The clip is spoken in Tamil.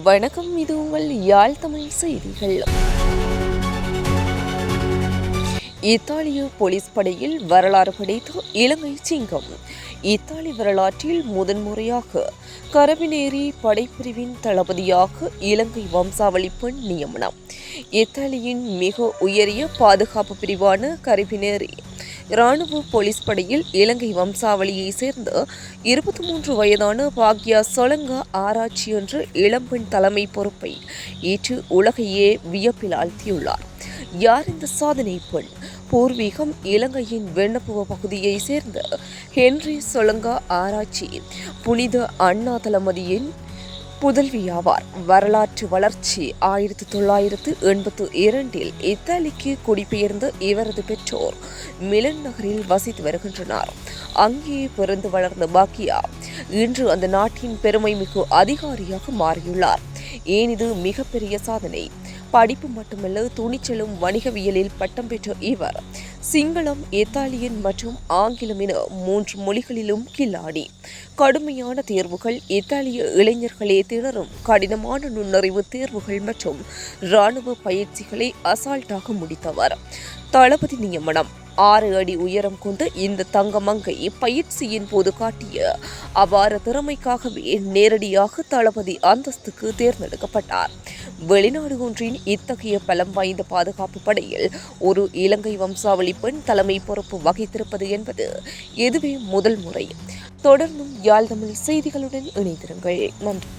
வணக்கம், இது உங்கள் யாழ் தமிழ் செய்திகள். இத்தாலிய போலீஸ் படையில் வரலாறு படைத்த இலங்கை சிங்கம். இத்தாலி வரலாற்றில் முதன்முறையாக கரபினேரி படைப்பிரிவின் தளபதியாக இலங்கை வம்சாவளி பெண் நியமனம். இத்தாலியின் மிக உயரிய பாதுகாப்பு பிரிவான கரபினேரி இராணுவ போலீஸ் படையில் இலங்கை வம்சாவளியை சேர்ந்த 23 வயதான பாக்யா சொலங்கா ஆராய்ச்சி என்ற இளம்பெண் தலைமை பொறுப்பை ஏற்று உலகையே வியப்பில் ஆழ்த்தியுள்ளார். யார் இந்த சாதனை பெண்? பூர்வீகம் இலங்கையின் வெண்ணப்புவ பகுதியை சேர்ந்த ஹென்றி சொலங்கா ஆராய்ச்சி புனித அண்ணா தளபதியின் புதல்வியாவார். வரலாற்று வளர்ச்சி 1982 இத்தாலிக்கு குடிபெயர்ந்த இவரது பெற்றோர் மிலன் நகரில் வசித்து வருகின்றனர். அங்கே பிறந்து வளர்ந்த பாக்கியா இன்று அந்த நாட்டின் பெருமைமிகு அதிகாரியாக மாறியுள்ளார். ஏன் இது மிகப்பெரிய சாதனை? படிப்பு மட்டுமல்ல, துணிச்சலும் வணிகவியலில் பட்டம் பெற்ற இவர் சிங்களம், இத்தாலியன் மற்றும் ஆங்கிலம் என 3 மொழிகளிலும் கில்லாடி. கடுமையான தேர்வுகள், இத்தாலிய இளைஞர்களே திணறும் கடினமான நுண்ணறிவு தேர்வுகள் மற்றும் இராணுவ பயிற்சிகளை அசால்ட்டாக முடித்தவர். தளபதி நியமனம். 6 அடி உயரம் கொண்ட இந்த தங்கமங்கை பயிற்சியின் போது காட்டிய அபார திறமைக்காகவே நேரடியாக தளபதி அந்தஸ்துக்கு தேர்ந்தெடுக்கப்பட்டார். வெளிநாடு ஒன்றின் இத்தகைய பலம் வாய்ந்த பாதுகாப்பு படையில் ஒரு இலங்கை வம்சாவளி பெண் தலைமை பொறுப்பு வகித்திருப்பது என்பது இதுவே முதல் முறை. தொடர்ந்தும் யாழ் தமிழ் செய்திகளுடன் இணைந்திருங்கள். நன்றி.